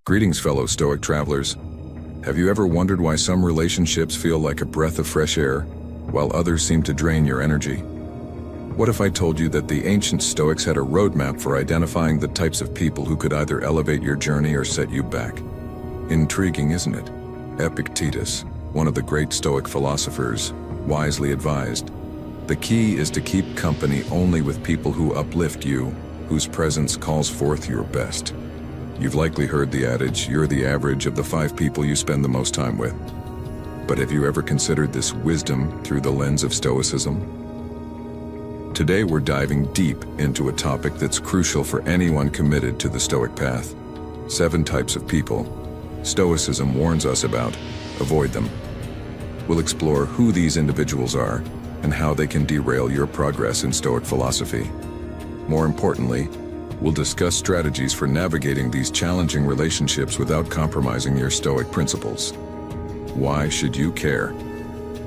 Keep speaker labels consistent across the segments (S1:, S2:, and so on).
S1: Greetings, fellow Stoic travelers. Have you ever wondered why some relationships feel like a breath of fresh air, while others seem to drain your energy? What if I told you that the ancient Stoics had a roadmap for identifying the types of people who could either elevate your journey or set you back? Intriguing, isn't it? Epictetus, one of the great Stoic philosophers, wisely advised, "The key is to keep company only with people who uplift you, whose presence calls forth your best." You've likely heard the adage, you're the average of the 5 people you spend the most time with. But have you ever considered this wisdom through the lens of Stoicism? Today we're diving deep into a topic that's crucial for anyone committed to the Stoic path. 7 types of people Stoicism warns us about. Avoid them. We'll explore who these individuals are and how they can derail your progress in Stoic philosophy. More importantly, we'll discuss strategies for navigating these challenging relationships without compromising your Stoic principles. Why should you care?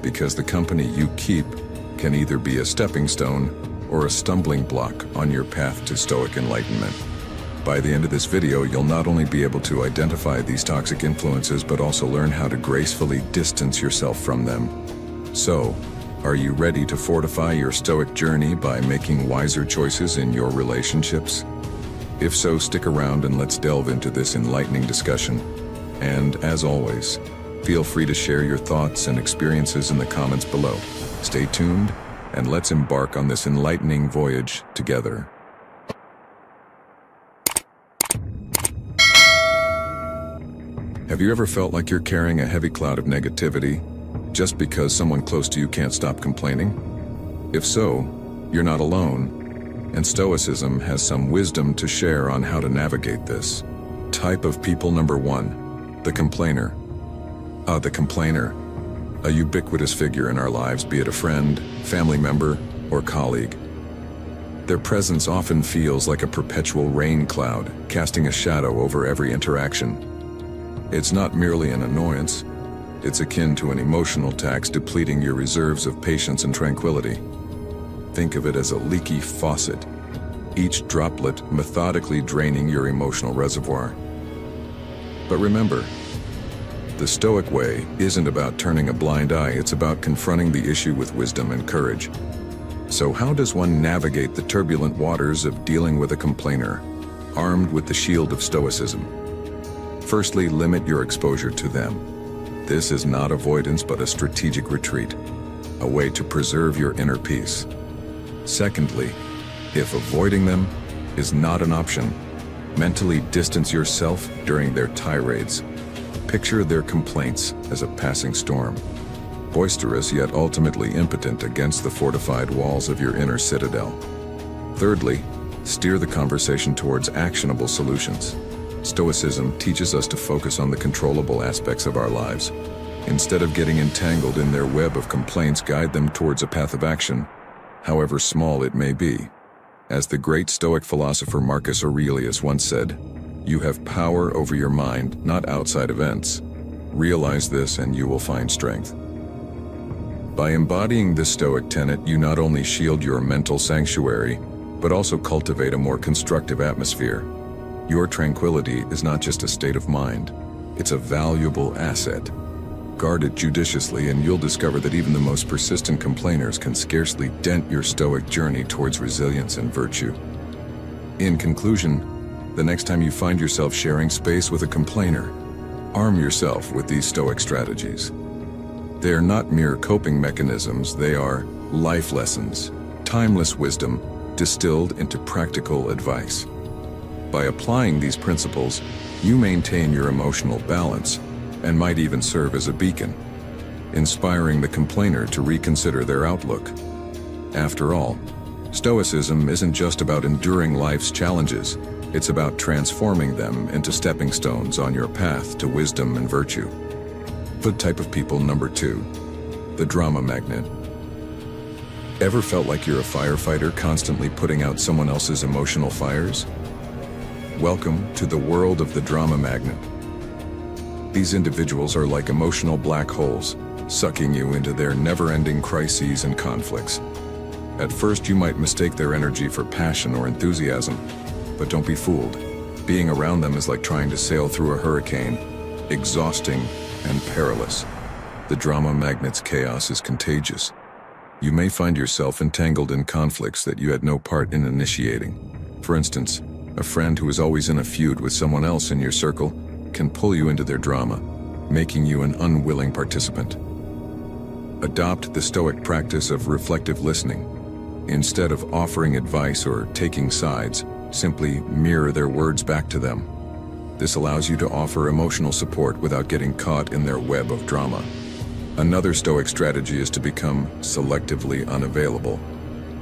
S1: Because the company you keep can either be a stepping stone or a stumbling block on your path to Stoic enlightenment. By the end of this video, you'll not only be able to identify these toxic influences, but also learn how to gracefully distance yourself from them. So, are you ready to fortify your Stoic journey by making wiser choices in your relationships? If so, stick around and let's delve into this enlightening discussion. And as always, feel free to share your thoughts and experiences in the comments below. Stay tuned, and let's embark on this enlightening voyage together. Have you ever felt like you're carrying a heavy cloud of negativity just because someone close to you can't stop complaining? If so, you're not alone. And Stoicism has some wisdom to share on how to navigate this. Type of people number 1, the complainer. The complainer, a ubiquitous figure in our lives, be it a friend, family member, or colleague. Their presence often feels like a perpetual rain cloud, casting a shadow over every interaction. It's not merely an annoyance, it's akin to an emotional tax depleting your reserves of patience and tranquility. Think of it as a leaky faucet, each droplet methodically draining your emotional reservoir. But remember, the Stoic way isn't about turning a blind eye, it's about confronting the issue with wisdom and courage. So how does one navigate the turbulent waters of dealing with a complainer, armed with the shield of Stoicism? Firstly, limit your exposure to them. This is not avoidance but a strategic retreat, a way to preserve your inner peace. Secondly, if avoiding them is not an option, mentally distance yourself during their tirades. Picture their complaints as a passing storm, boisterous yet ultimately impotent against the fortified walls of your inner citadel. Thirdly, steer the conversation towards actionable solutions. Stoicism teaches us to focus on the controllable aspects of our lives. Instead of getting entangled in their web of complaints, guide them towards a path of action, however small it may be. As the great Stoic philosopher Marcus Aurelius once said, "You have power over your mind, not outside events. Realize this and you will find strength." By embodying this Stoic tenet, you not only shield your mental sanctuary, but also cultivate a more constructive atmosphere. Your tranquility is not just a state of mind, it's a valuable asset. Guard it judiciously and you'll discover that even the most persistent complainers can scarcely dent your Stoic journey towards resilience and virtue. In conclusion, the next time you find yourself sharing space with a complainer, arm yourself with these Stoic strategies. They are not mere coping mechanisms, they are life lessons, timeless wisdom distilled into practical advice. By applying these principles, you maintain your emotional balance and might even serve as a beacon, inspiring the complainer to reconsider their outlook. After all, Stoicism isn't just about enduring life's challenges, it's about transforming them into stepping stones on your path to wisdom and virtue. Foot type of people number 2, the drama magnet. Ever felt like you're a firefighter constantly putting out someone else's emotional fires? Welcome to the world of the drama magnet. These individuals are like emotional black holes, sucking you into their never-ending crises and conflicts. At first, you might mistake their energy for passion or enthusiasm, but don't be fooled. Being around them is like trying to sail through a hurricane, exhausting and perilous. The drama magnet's chaos is contagious. You may find yourself entangled in conflicts that you had no part in initiating. For instance, a friend who is always in a feud with someone else in your circle can pull you into their drama, making you an unwilling participant. Adopt the Stoic practice of reflective listening. Instead of offering advice or taking sides, simply mirror their words back to them. This allows you to offer emotional support without getting caught in their web of drama. Another Stoic strategy is to become selectively unavailable.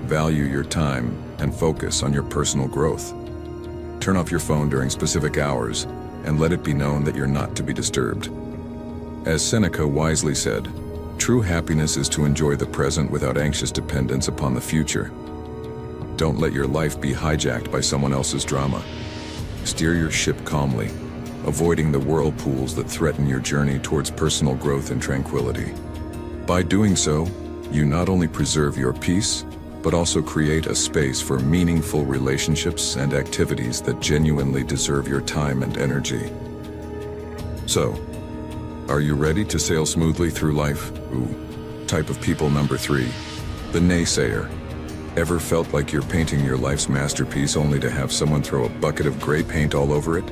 S1: Value your time and focus on your personal growth. Turn off your phone during specific hours and let it be known that you're not to be disturbed. As Seneca wisely said, true happiness is to enjoy the present without anxious dependence upon the future. Don't let your life be hijacked by someone else's drama. Steer your ship calmly, avoiding the whirlpools that threaten your journey towards personal growth and tranquility. By doing so, you not only preserve your peace, but also create a space for meaningful relationships and activities that genuinely deserve your time and energy. So, are you ready to sail smoothly through life? Type of people number 3, the naysayer. Ever felt like you're painting your life's masterpiece only to have someone throw a bucket of gray paint all over it?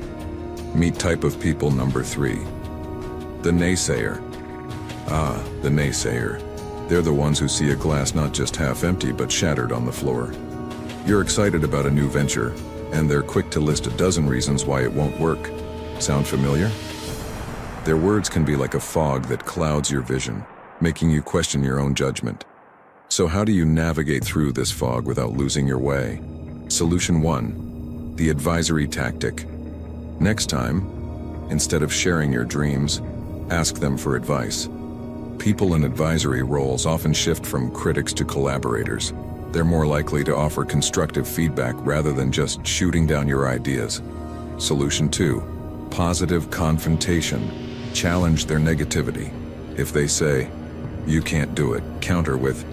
S1: Meet type of people number 3, the naysayer. The naysayer. They're the ones who see a glass not just half empty but shattered on the floor. You're excited about a new venture, and they're quick to list a dozen reasons why it won't work. Sound familiar? Their words can be like a fog that clouds your vision, making you question your own judgment. So how do you navigate through this fog without losing your way? Solution 1, the advisory tactic. Next time, instead of sharing your dreams, ask them for advice. People in advisory roles often shift from critics to collaborators. They're more likely to offer constructive feedback rather than just shooting down your ideas. Solution 2, positive confrontation. Challenge their negativity. If they say, "You can't do it," counter with,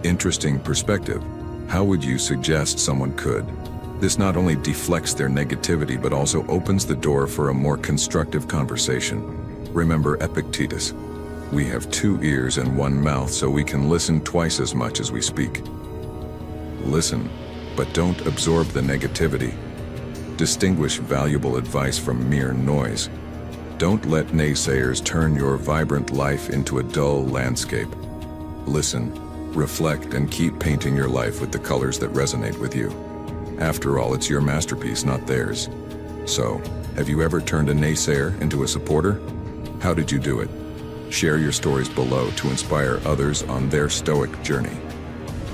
S1: "Interesting perspective. How would you suggest someone could?" This not only deflects their negativity but also opens the door for a more constructive conversation. Remember Epictetus. We have 2 ears and 1 mouth so we can listen twice as much as we speak. Listen, but don't absorb the negativity. Distinguish valuable advice from mere noise. Don't let naysayers turn your vibrant life into a dull landscape. Listen, reflect, and keep painting your life with the colors that resonate with you. After all, it's your masterpiece, not theirs. So, have you ever turned a naysayer into a supporter? How did you do it? Share your stories below to inspire others on their Stoic journey.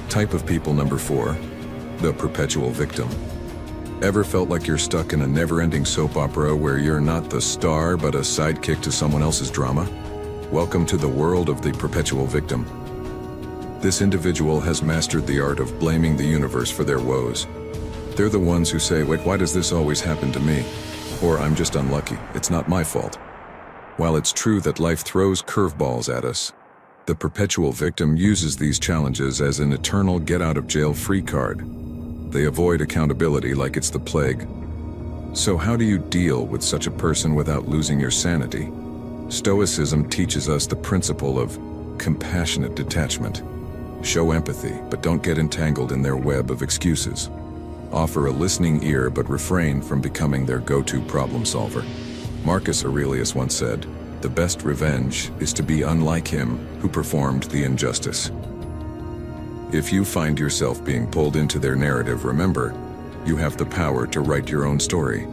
S1: Type of people number 4, the perpetual victim. Ever felt like you're stuck in a never-ending soap opera where you're not the star but a sidekick to someone else's drama? Welcome to the world of the perpetual victim. This individual has mastered the art of blaming the universe for their woes. They're the ones who say, "Wait, why does this always happen to me?" Or, "I'm just unlucky, it's not my fault." While it's true that life throws curveballs at us, the perpetual victim uses these challenges as an eternal get-out-of-jail-free card. They avoid accountability like it's the plague. So how do you deal with such a person without losing your sanity? Stoicism teaches us the principle of compassionate detachment. Show empathy, but don't get entangled in their web of excuses. Offer a listening ear, but refrain from becoming their go-to problem solver. Marcus Aurelius once said, "The best revenge is to be unlike him who performed the injustice." If you find yourself being pulled into their narrative, remember, you have the power to write your own story.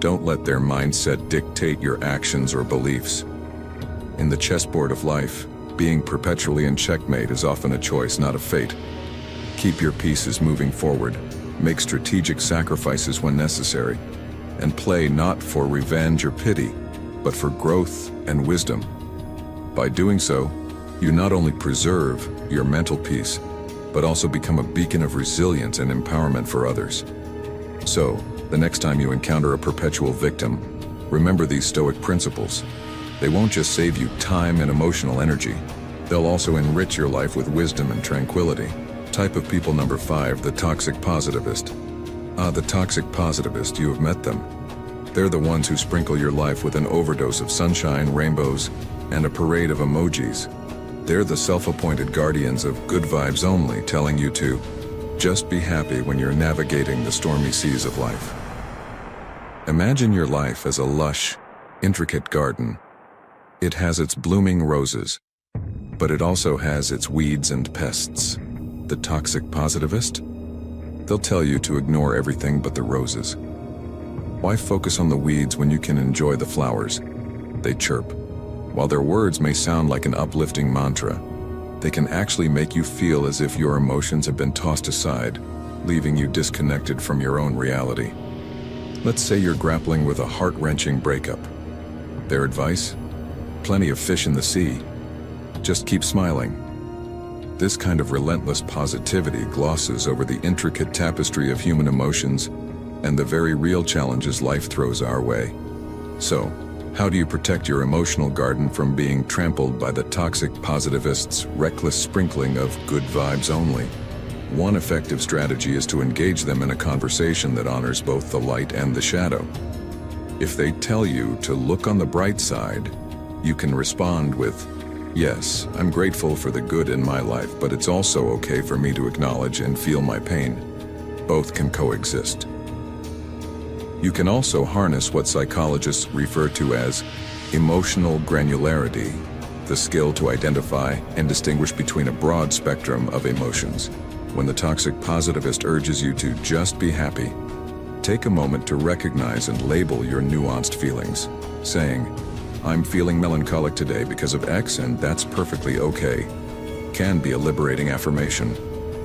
S1: Don't let their mindset dictate your actions or beliefs. In the chessboard of life, being perpetually in checkmate is often a choice, not a fate. Keep your pieces moving forward, make strategic sacrifices when necessary, and play not for revenge or pity, but for growth and wisdom. By doing so, you not only preserve your mental peace, but also become a beacon of resilience and empowerment for others. So, the next time you encounter a perpetual victim, remember these Stoic principles. They won't just save you time and emotional energy, they'll also enrich your life with wisdom and tranquility. Type of people number 5, the toxic positivist. The toxic positivist, you have met them. They're the ones who sprinkle your life with an overdose of sunshine, rainbows, and a parade of emojis. They're the self-appointed guardians of good vibes only, telling you to just be happy when you're navigating the stormy seas of life. Imagine your life as a lush, intricate garden. It has its blooming roses, but it also has its weeds and pests. The toxic positivist? They'll tell you to ignore everything but the roses. Why focus on the weeds when you can enjoy the flowers? They chirp. While their words may sound like an uplifting mantra, they can actually make you feel as if your emotions have been tossed aside, leaving you disconnected from your own reality. Let's say you're grappling with a heart-wrenching breakup. Their advice? Plenty of fish in the sea. Just keep smiling. This kind of relentless positivity glosses over the intricate tapestry of human emotions and the very real challenges life throws our way. So, how do you protect your emotional garden from being trampled by the toxic positivist's reckless sprinkling of good vibes only? One effective strategy is to engage them in a conversation that honors both the light and the shadow. If they tell you to look on the bright side, you can respond with, "Yes, I'm grateful for the good in my life, but it's also okay for me to acknowledge and feel my pain." Both can coexist. You can also harness what psychologists refer to as emotional granularity, the skill to identify and distinguish between a broad spectrum of emotions. When the toxic positivist urges you to just be happy, take a moment to recognize and label your nuanced feelings, saying, "I'm feeling melancholic today because of X, and that's perfectly okay," can be a liberating affirmation.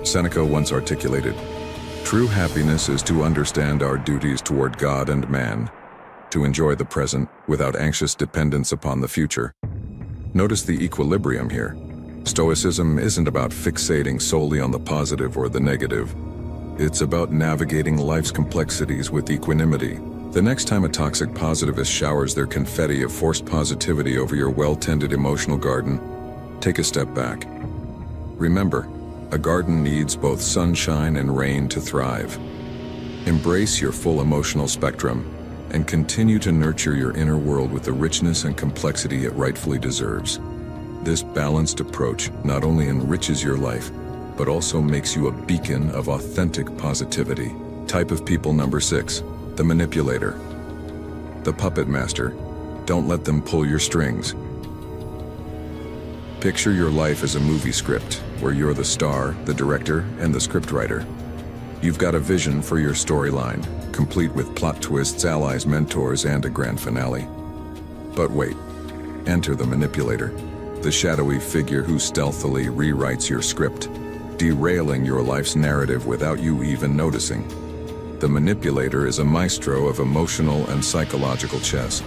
S1: Seneca once articulated, "True happiness is to understand our duties toward God and man, to enjoy the present without anxious dependence upon the future." Notice the equilibrium here. Stoicism isn't about fixating solely on the positive or the negative. It's about navigating life's complexities with equanimity. The next time a toxic positivist showers their confetti of forced positivity over your well-tended emotional garden, take a step back. Remember, a garden needs both sunshine and rain to thrive. Embrace your full emotional spectrum and continue to nurture your inner world with the richness and complexity it rightfully deserves. This balanced approach not only enriches your life, but also makes you a beacon of authentic positivity. Type of people number 6, the manipulator. The puppet master. Don't let them pull your strings. Picture your life as a movie script, where you're the star, the director, and the scriptwriter. You've got a vision for your storyline, complete with plot twists, allies, mentors, and a grand finale. But wait, enter the manipulator, the shadowy figure who stealthily rewrites your script, derailing your life's narrative without you even noticing. The manipulator is a maestro of emotional and psychological chess.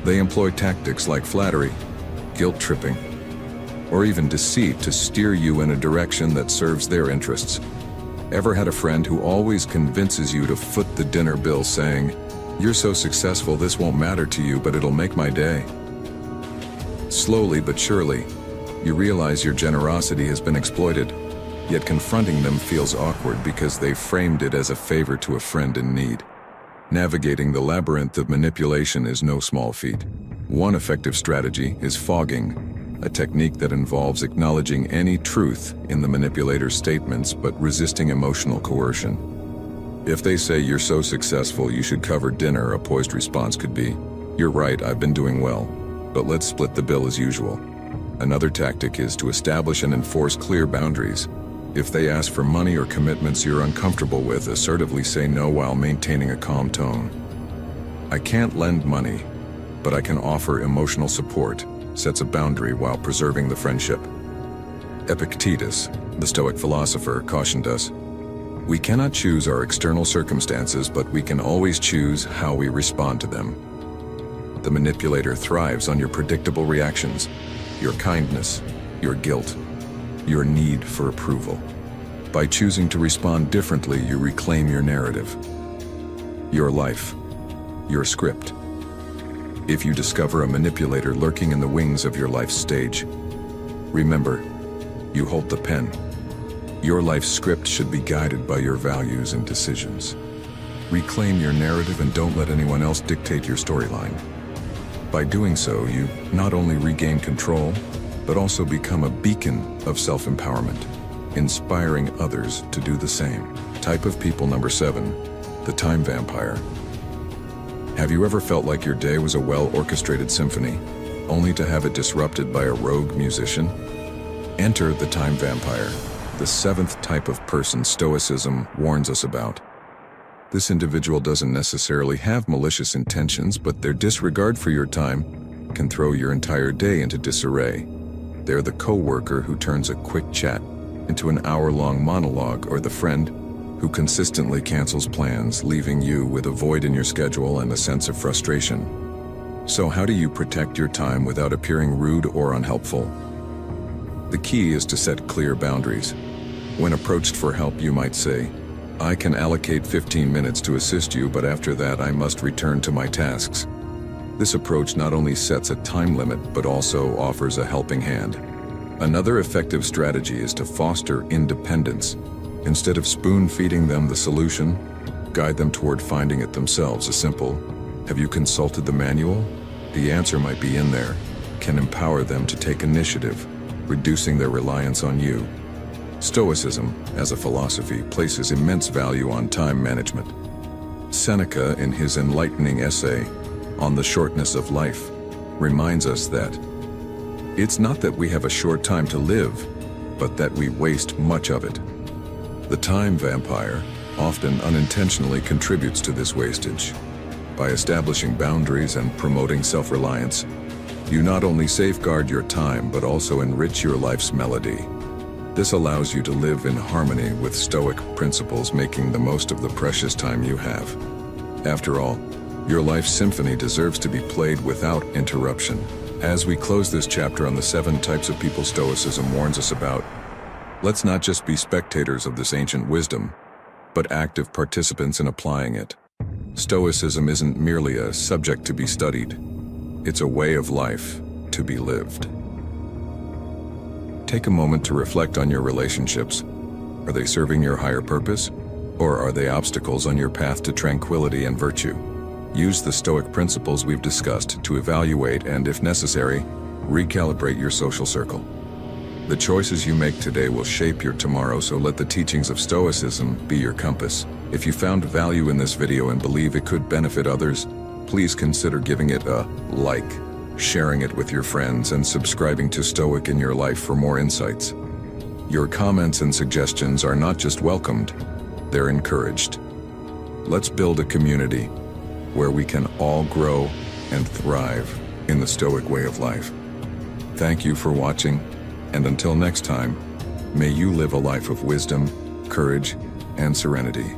S1: They employ tactics like flattery, guilt-tripping, or even deceit to steer you in a direction that serves their interests. Ever had a friend who always convinces you to foot the dinner bill saying, "You're so successful this won't matter to you, but it'll make my day"? Slowly but surely, you realize your generosity has been exploited, yet confronting them feels awkward because they've framed it as a favor to a friend in need. Navigating the labyrinth of manipulation is no small feat. One effective strategy is fogging, a technique that involves acknowledging any truth in the manipulator's statements but resisting emotional coercion. If they say you're so successful you should cover dinner, a poised response could be, "You're right, I've been doing well, but let's split the bill as usual." Another tactic is to establish and enforce clear boundaries. If they ask for money or commitments you're uncomfortable with, assertively say no while maintaining a calm tone. "I can't lend money, but I can offer emotional support," sets a boundary while preserving the friendship. Epictetus, the Stoic philosopher, cautioned us, "We cannot choose our external circumstances, but we can always choose how we respond to them." The manipulator thrives on your predictable reactions, your kindness, your guilt, your need for approval. By choosing to respond differently, you reclaim your narrative, your life, your script. If you discover a manipulator lurking in the wings of your life's stage, remember, you hold the pen. Your life's script should be guided by your values and decisions. Reclaim your narrative and don't let anyone else dictate your storyline. By doing so, you not only regain control, but also become a beacon of self-empowerment, inspiring others to do the same. Type of people number 7, the time vampire. Have you ever felt like your day was a well-orchestrated symphony, only to have it disrupted by a rogue musician? Enter the time vampire, the 7th type of person Stoicism warns us about. This individual doesn't necessarily have malicious intentions, but their disregard for your time can throw your entire day into disarray. They're the coworker who turns a quick chat into an hour-long monologue, or the friend who consistently cancels plans, leaving you with a void in your schedule and a sense of frustration. So how do you protect your time without appearing rude or unhelpful? The key is to set clear boundaries. When approached for help, you might say, "I can allocate 15 minutes to assist you, but after that I must return to my tasks." This approach not only sets a time limit, but also offers a helping hand. Another effective strategy is to foster independence. Instead of spoon-feeding them the solution, guide them toward finding it themselves. A simple, "Have you consulted the manual?" The answer might be in there, can empower them to take initiative, reducing their reliance on you. Stoicism, as a philosophy, places immense value on time management. Seneca, in his enlightening essay on the shortness of life, reminds us that it's not that we have a short time to live, but that we waste much of it. The time vampire often unintentionally contributes to this wastage. By establishing boundaries and promoting self-reliance, you not only safeguard your time but also enrich your life's melody. This allows you to live in harmony with Stoic principles, making the most of the precious time you have. After all, your life's symphony deserves to be played without interruption. As we close this chapter on the 7 types of people Stoicism warns us about, let's not just be spectators of this ancient wisdom, but active participants in applying it. Stoicism isn't merely a subject to be studied. It's a way of life to be lived. Take a moment to reflect on your relationships. Are they serving your higher purpose? Or are they obstacles on your path to tranquility and virtue? Use the Stoic principles we've discussed to evaluate and, if necessary, recalibrate your social circle. The choices you make today will shape your tomorrow, so let the teachings of Stoicism be your compass. If you found value in this video and believe it could benefit others, please consider giving it a like, sharing it with your friends, and subscribing to Stoic in your life for more insights. Your comments and suggestions are not just welcomed, they're encouraged. Let's build a community where we can all grow and thrive in the Stoic way of life. Thank you for watching, and until next time, may you live a life of wisdom, courage, and serenity.